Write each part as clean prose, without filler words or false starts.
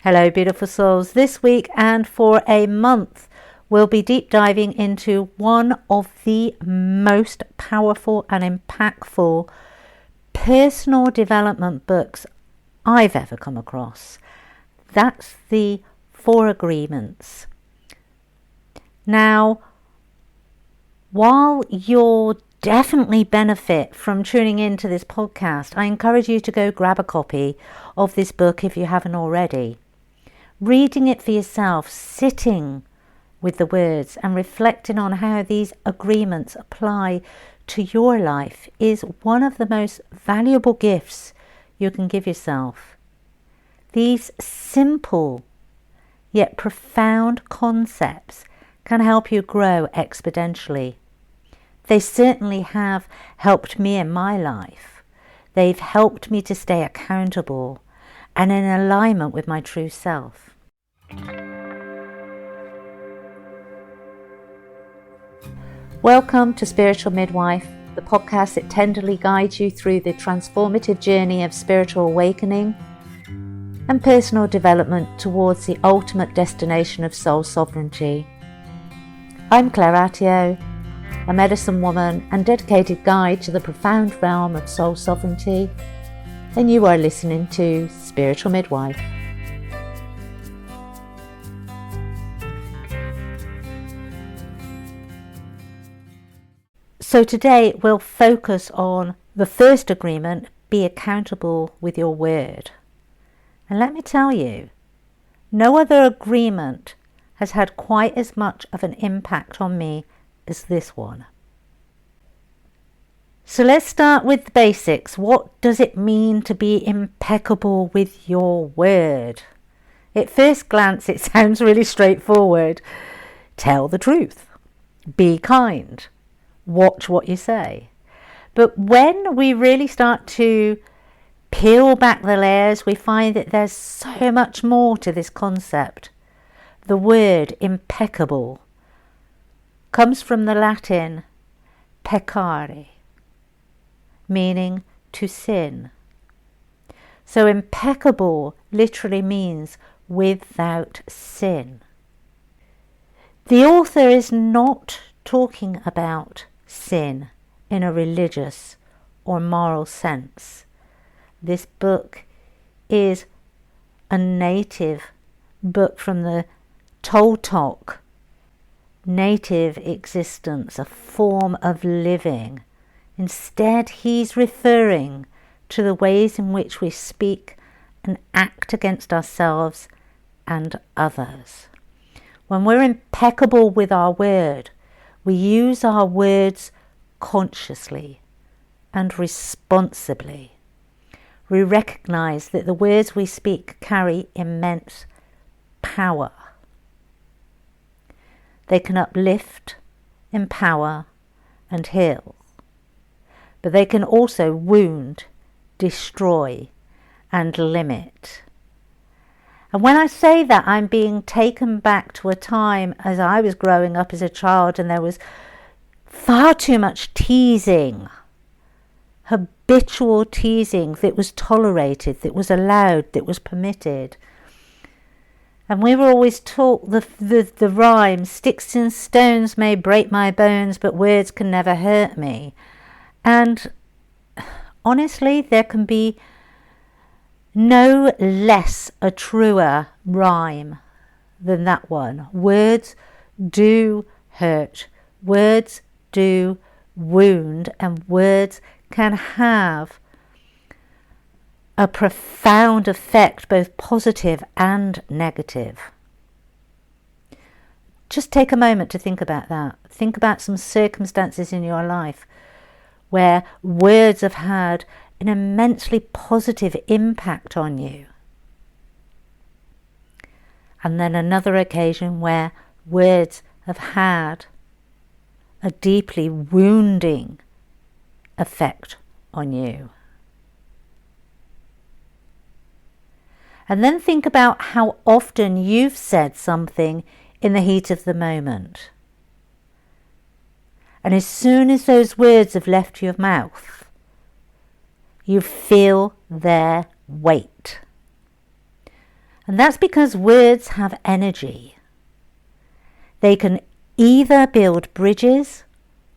Hello, beautiful souls. This week and for a month, we'll be deep diving into one of the most powerful and impactful personal development books I've ever come across. That's the 4 Agreements. Now, while you'll definitely benefit from tuning into this podcast, I encourage you to go grab a copy of this book if you haven't already. Reading it for yourself, sitting with the words and reflecting on how these agreements apply to your life is one of the most valuable gifts you can give yourself. These simple yet profound concepts can help you grow exponentially. They certainly have helped me in my life. They've helped me to stay accountable and in alignment with my true self. Welcome to Spiritual Midwife, the podcast that tenderly guides you through the transformative journey of spiritual awakening and personal development towards the ultimate destination of soul sovereignty. I'm Claire Attio, a medicine woman and dedicated guide to the profound realm of soul sovereignty, and you are listening to Spiritual Midwife. So today we'll focus on the first agreement, be accountable with your word. And let me tell you, no other agreement has had quite as much of an impact on me as this one. So let's start with the basics. What does it mean to be impeccable with your word? At first glance, it sounds really straightforward. Tell the truth. Be kind. Watch what you say. But when we really start to peel back the layers, we find that there's so much more to this concept. The word impeccable comes from the Latin peccare, meaning to sin. So impeccable literally means without sin. The author is not talking about sin in a religious or moral sense. This book is a native book from the Toltec, native existence, a form of living. Instead, he's referring to the ways in which we speak and act against ourselves and others. When we're impeccable with our word, we use our words consciously and responsibly. We recognize that the words we speak carry immense power. They can uplift, empower, and heal. But they can also wound, destroy, and limit. And when I say that, I'm being taken back to a time as I was growing up as a child, and there was far too much teasing, habitual teasing that was tolerated, that was allowed, that was permitted. And we were always taught the rhyme, sticks and stones may break my bones, but words can never hurt me. And honestly, there can be no less a truer rhyme than that one. Words do hurt. Words do wound, and words can have a profound effect, both positive and negative. Just take a moment to think about that. Think about some circumstances in your life where words have had an immensely positive impact on you. And then another occasion where words have had a deeply wounding effect on you. And then think about how often you've said something in the heat of the moment. And as soon as those words have left your mouth, you feel their weight. And that's because words have energy. They can either build bridges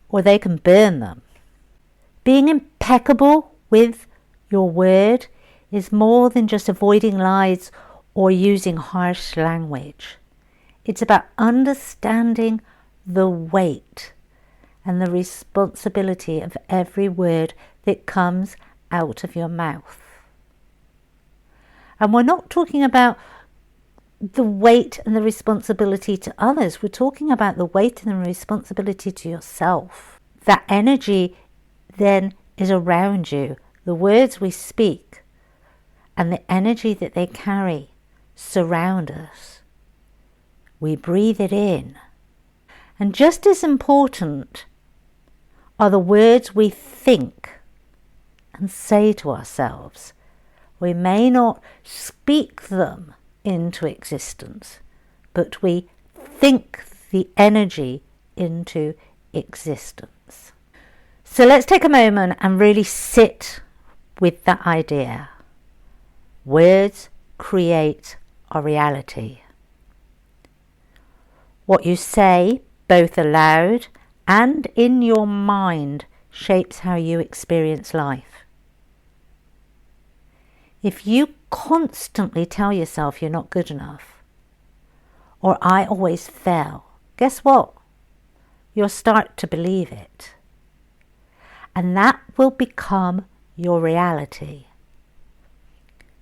or they can burn them. Being impeccable with your word is more than just avoiding lies or using harsh language. It's about understanding the weight and the responsibility of every word that comes out of your mouth. And we're not talking about the weight and the responsibility to others. We're talking about the weight and the responsibility to yourself. That energy then is around you. The words we speak and the energy that they carry surround us. We breathe it in. And just as important are the words we think and say to ourselves. We may not speak them into existence, but we think the energy into existence. So let's take a moment and really sit with that idea. Words create our reality. What you say, both aloud and in your mind, shapes how you experience life. If you constantly tell yourself you're not good enough, or I always fail, guess what? You'll start to believe it. And that will become your reality.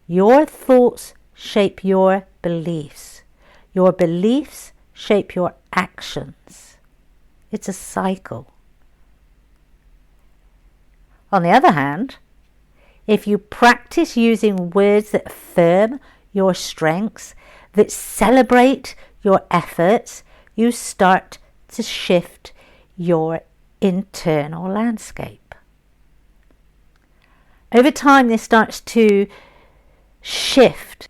Your thoughts shape your beliefs. Your beliefs shape your actions. It's a cycle. On the other hand, if you practice using words that affirm your strengths, that celebrate your efforts, you start to shift your internal landscape. Over time, this starts to shift,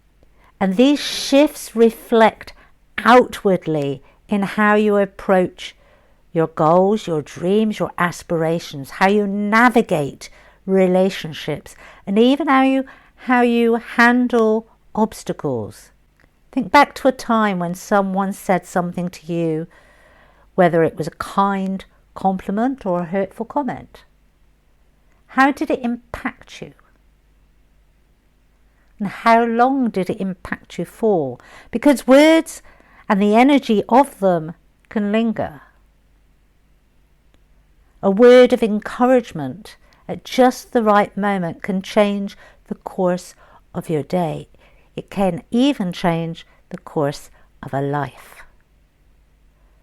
and these shifts reflect outwardly in how you approach your goals, your dreams, your aspirations, how you navigate relationships, and even how you handle obstacles. Think back to a time when someone said something to you, whether it was a kind compliment or a hurtful comment. How did it impact you? And how long did it impact you for? Because words and the energy of them can linger. A word of encouragement at just the right moment can change the course of your day. It can even change the course of a life.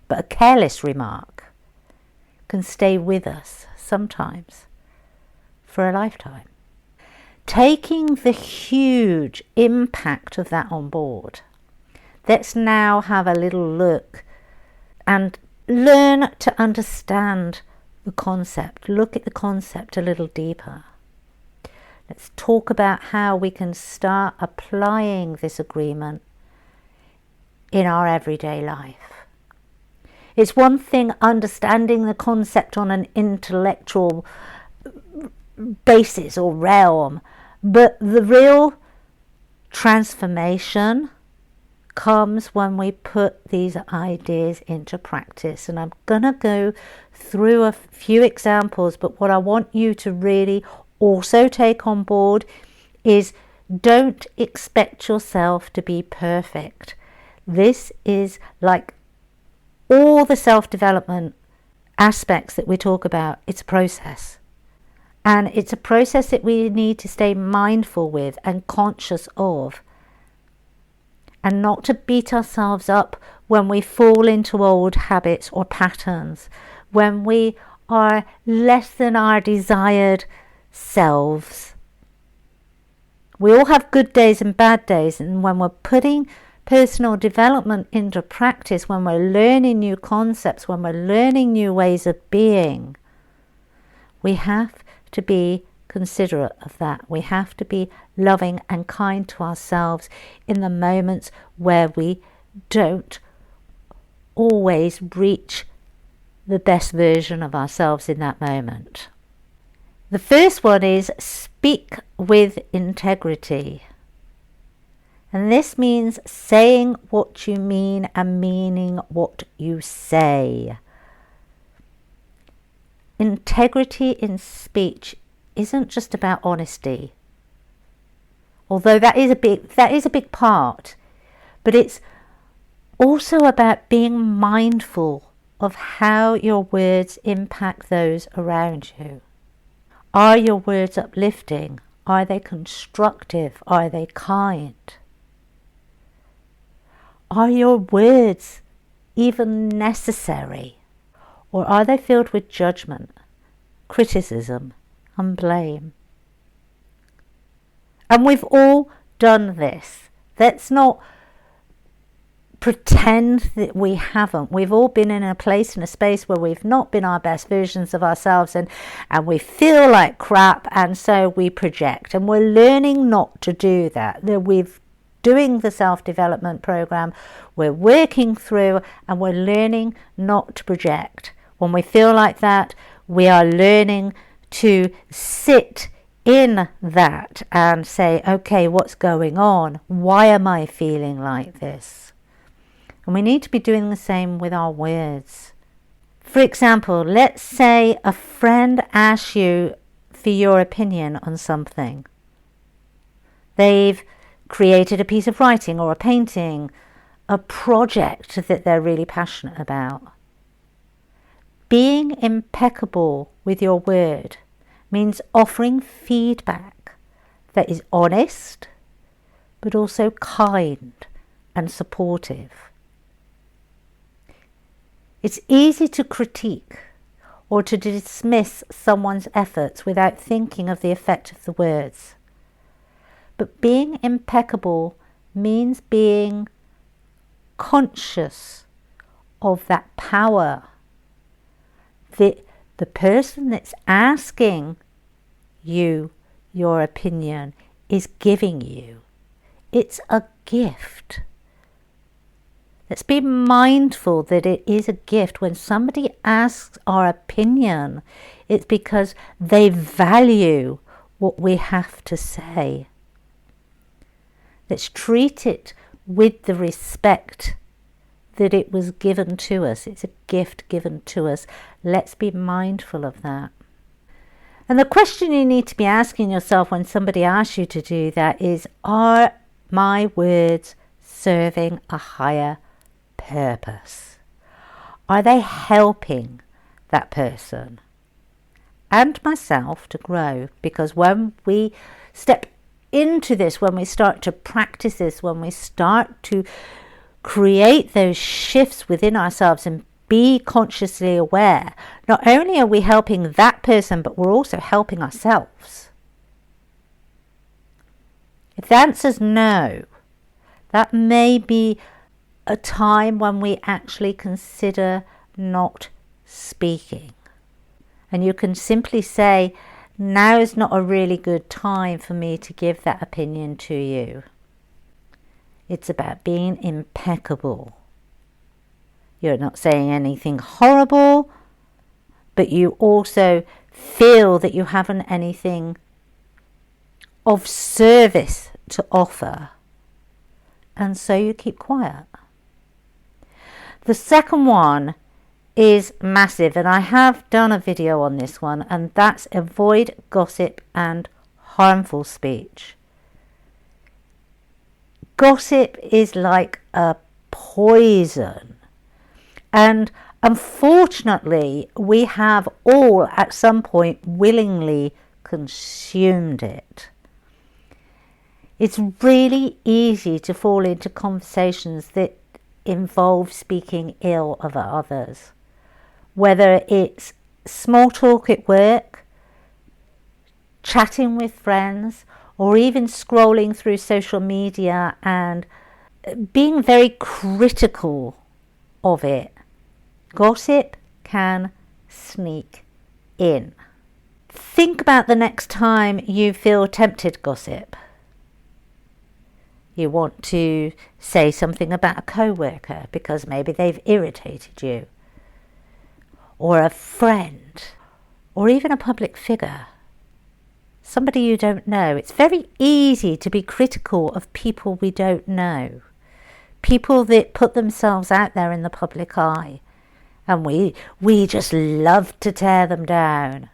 But a careless remark can stay with us sometimes for a lifetime. Taking the huge impact of that on board, let's now have a little look and learn to understand the concept. Look at the concept a little deeper. Let's talk about how we can start applying this agreement in our everyday life. It's one thing understanding the concept on an intellectual basis or realm, but the real transformation comes when we put these ideas into practice. And I'm gonna go through a few examples, but what I want you to really also take on board is don't expect yourself to be perfect. This is like all the self-development aspects that we talk about. It's a process. And it's a process that we need to stay mindful with and conscious of. And not to beat ourselves up when we fall into old habits or patterns, when we are less than our desired selves. We all have good days and bad days, and when we're putting personal development into practice, when we're learning new concepts, when we're learning new ways of being, we have to be considerate of that. We have to be loving and kind to ourselves in the moments where we don't always reach the best version of ourselves in that moment. The first one is speak with integrity. And this means saying what you mean and meaning what you say. Integrity in speech isn't just about honesty, although that is a big part, but it's also about being mindful of how your words impact those around you. Are your words uplifting? Are they constructive? Are they kind? Are your words even necessary? Or are they filled with judgment, criticism, and blame? And we've all done this. Let's not pretend that we haven't. We've all been in a place, in a space where we've not been our best versions of ourselves, and we feel like crap, and so we project. And we're learning not to do that. We're doing the self-development program, we're working through, and we're learning not to project. When we feel like that, we are learning to sit in that and say, okay, what's going on? Why am I feeling like this? And we need to be doing the same with our words. For example, let's say a friend asks you for your opinion on something. They've created a piece of writing or a painting, a project that they're really passionate about. Being impeccable with your word means offering feedback that is honest, but also kind and supportive. It's easy to critique or to dismiss someone's efforts without thinking of the effect of the words. But being impeccable means being conscious of that power that the person that's asking you your opinion is giving you. It's a gift. Let's be mindful that it is a gift. When somebody asks our opinion, it's because they value what we have to say. Let's treat it with the respect that it was given to us. It's a gift given to us. Let's be mindful of that. And the question you need to be asking yourself when somebody asks you to do that is, are my words serving a higher purpose? Are they helping that person and myself to grow? Because when we step into this, when we start to practice this, when we start to create those shifts within ourselves and be consciously aware, not only are we helping that person, but we're also helping ourselves. If the answer's no, that may be a time when we actually consider not speaking. And you can simply say, now is not a really good time for me to give that opinion to you. It's about being impeccable. You're not saying anything horrible, but you also feel that you haven't anything of service to offer. And so you keep quiet. The second one is massive, and I have done a video on this one, and that's avoid gossip and harmful speech. Gossip is like a poison, and unfortunately we have all at some point willingly consumed it. It's really easy to fall into conversations that involve speaking ill of others, whether it's small talk at work, chatting with friends, or even scrolling through social media and being very critical of it. Gossip can sneak in. Think about the next time you feel tempted to gossip. You want to say something about a co-worker because maybe they've irritated you, or a friend, or even a public figure. somebody you don't know. It's very easy to be critical of people we don't know. People that put themselves out there in the public eye. And we just love to tear them down.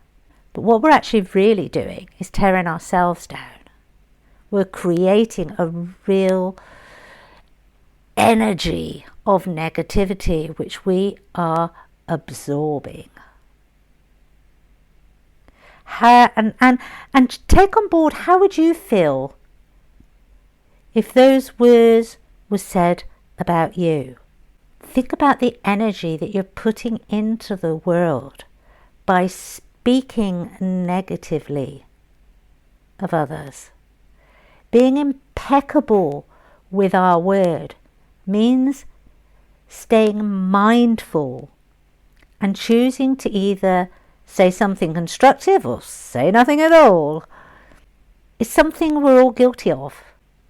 But what we're actually really doing is tearing ourselves down. We're creating a real energy of negativity which we are absorbing. And take on board, how would you feel if those words were said about you? Think about the energy that you're putting into the world by speaking negatively of others. Being impeccable with our word means staying mindful and choosing to either say something constructive or say nothing at all. It's something we're all guilty of.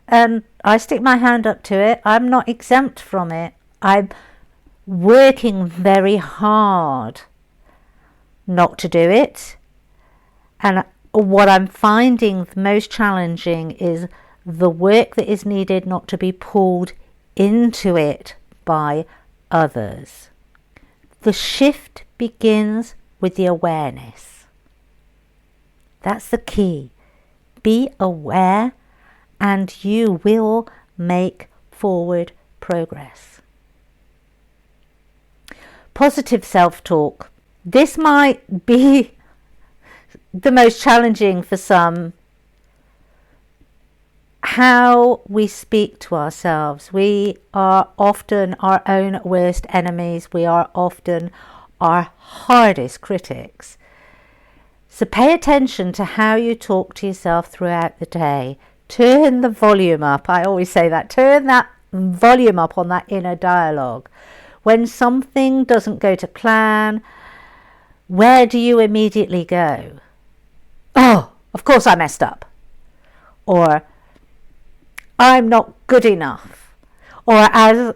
And I stick my hand up to it. I'm not exempt from it. I'm working very hard not to do it. And what I'm finding the most challenging is the work that is needed not to be pulled into it by others. The shift begins with the awareness. That's the key. Be aware and you will make forward progress. Positive self-talk. This might be the most challenging for some. How we speak to ourselves. We are often our own worst enemies. We are often our hardest critics. So pay attention to how you talk to yourself throughout the day. Turn the volume up. I always say that. Turn that volume up on that inner dialogue. When something doesn't go to plan, where do you immediately go? Oh, of course I messed up. Or I'm not good enough. Or as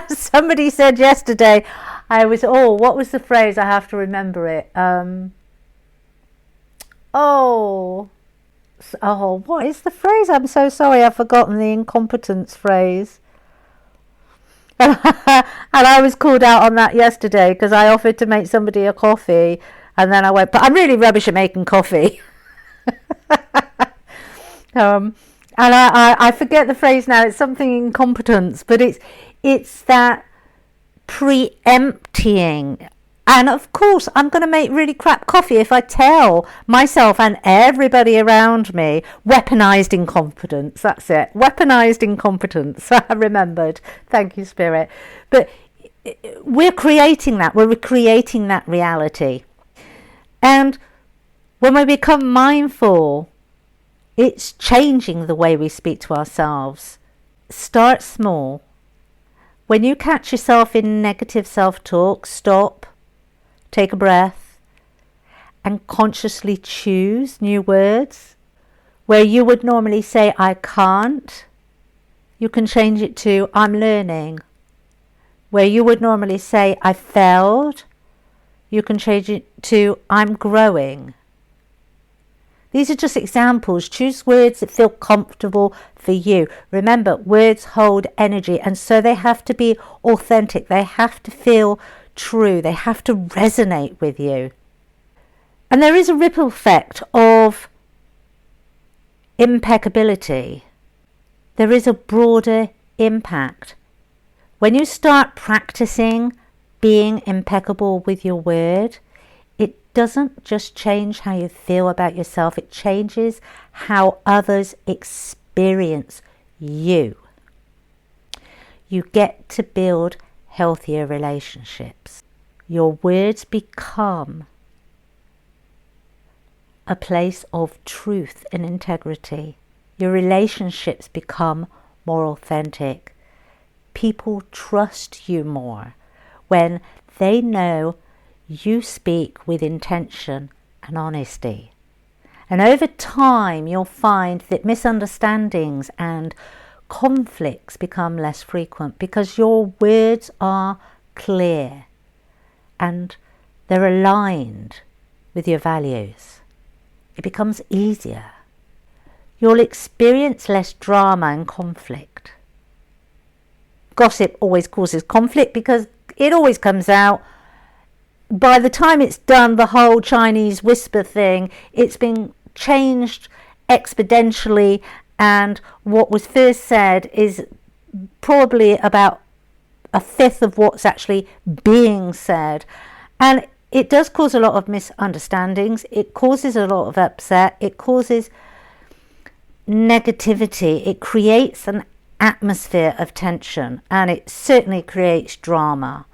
somebody said yesterday, what was the phrase? I have to remember it. What is the phrase? I'm so sorry, I've forgotten the incompetence phrase. And I was called out on that yesterday because I offered to make somebody a coffee and then I went, but I'm really rubbish at making coffee. And I forget the phrase now. It's something incompetence, but it's that preempting. And of course, I'm going to make really crap coffee if I tell myself and everybody around me. Weaponized incompetence. That's it. Weaponized incompetence. I remembered. Thank you, Spirit. But we're creating that. We're recreating that reality. And when we become mindful, it's changing the way we speak to ourselves. Start small. When you catch yourself in negative self-talk, stop. Take a breath and consciously choose new words. Where you would normally say, I can't, you can change it to, I'm learning. Where you would normally say, I failed, you can change it to, I'm growing. These are just examples. Choose words that feel comfortable for you. Remember, words hold energy, and so they have to be authentic. They have to feel true. They have to resonate with you. And there is a ripple effect of impeccability. There is a broader impact. When you start practicing being impeccable with your word, it doesn't just change how you feel about yourself, it changes how others experience you. You get to build healthier relationships. Your words become a place of truth and integrity. Your relationships become more authentic. People trust you more when they know you speak with intention and honesty. And over time, you'll find that misunderstandings and conflicts become less frequent because your words are clear and they're aligned with your values. it becomes easier. You'll experience less drama and conflict. Gossip always causes conflict because it always comes out. By the time it's done, the whole Chinese whisper thing, it's been changed exponentially, and what was first said is probably about a fifth of what's actually being said. And it does cause a lot of misunderstandings. It causes a lot of upset. It causes negativity. It creates an atmosphere of tension, and it certainly creates drama.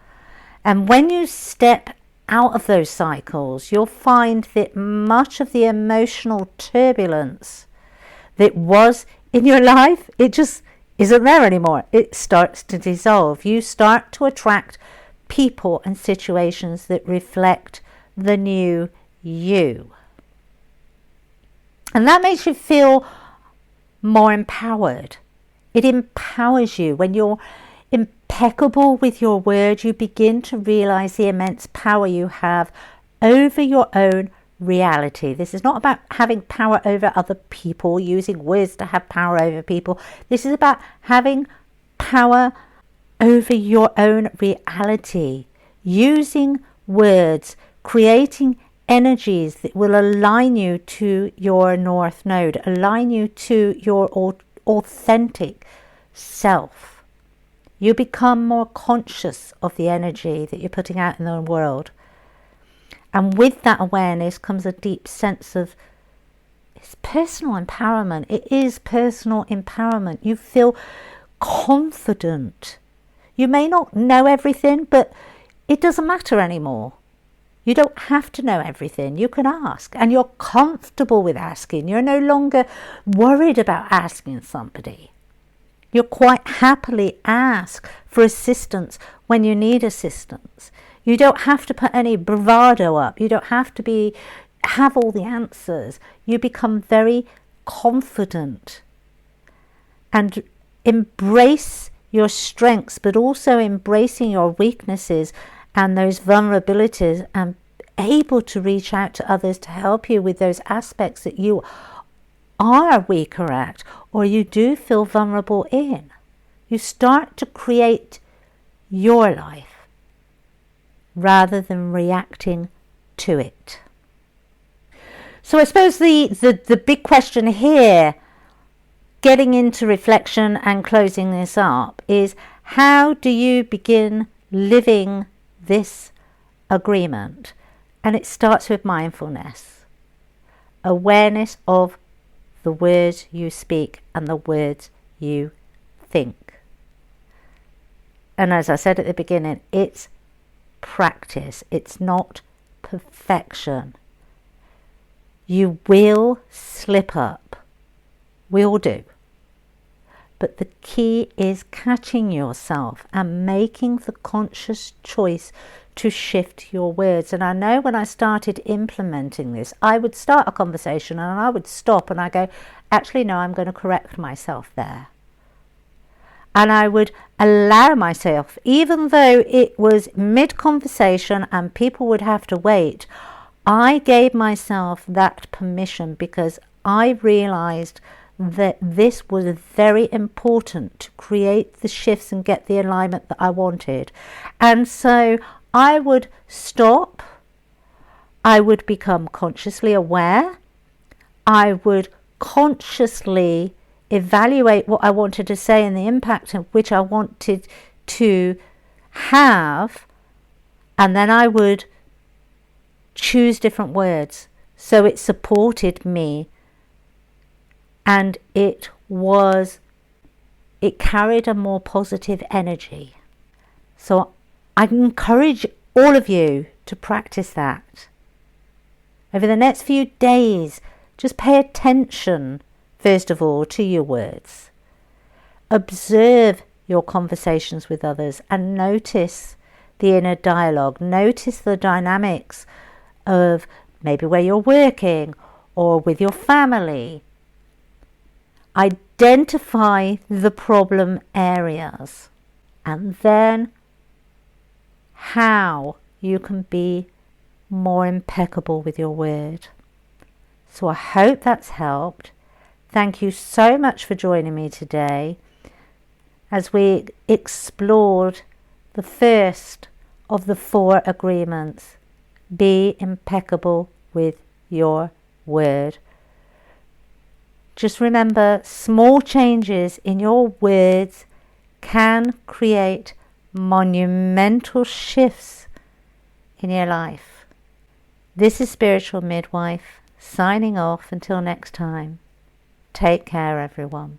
And when you step out of those cycles, you'll find that much of the emotional turbulence that was in your life, it just isn't there anymore. It starts to dissolve. You start to attract people and situations that reflect the new you. And that makes you feel more empowered. It empowers you. When you're impeccable with your word, you begin to realize the immense power you have over your own reality. This is not about having power over other people, using words to have power over people. This is about having power over your own reality, using words, creating energies that will align you to your North Node, align you to your authentic self. You become more conscious of the energy that you're putting out in the world. And with that awareness comes a deep sense of it's personal empowerment. It is personal empowerment. You feel confident. You may not know everything, but it doesn't matter anymore. You don't have to know everything. You can ask, and you're comfortable with asking. You're no longer worried about asking somebody. You quite happily ask for assistance when you need assistance. You don't have to put any bravado up. You don't have to have all the answers. You become very confident and embrace your strengths, but also embracing your weaknesses and those vulnerabilities, and able to reach out to others to help you with those aspects that you are weaker at, or you do feel vulnerable in. You start to create your life rather than reacting to it. So I suppose the big question here, getting into reflection and closing this up, is how do you begin living this agreement? And it starts with mindfulness, awareness of the words you speak and the words you think. And as I said at the beginning, it's practice. It's not perfection. You will slip up. We all do. But the key is catching yourself and making the conscious choice to shift your words. And I know when I started implementing this, I would start a conversation and I would stop and I go, actually, no, I'm going to correct myself there. And I would allow myself, even though it was mid-conversation and people would have to wait, I gave myself that permission because I realized that this was very important to create the shifts and get the alignment that I wanted. And so I would stop, I would become consciously aware, I would consciously evaluate what I wanted to say and the impact of which I wanted to have, and then I would choose different words so it supported me, and it carried a more positive energy. So I encourage all of you to practice that. Over the next few days, just pay attention, first of all, to your words. Observe your conversations with others and notice the inner dialogue. Notice the dynamics of maybe where you're working or with your family. Identify the problem areas and then how you can be more impeccable with your word. So I hope that's helped. Thank you so much for joining me today as we explored the first of the 4 agreements. Be impeccable with your word. Just remember, small changes in your words can create monumental shifts in your life. This is Spiritual Midwife, signing off until next time. Take care, everyone.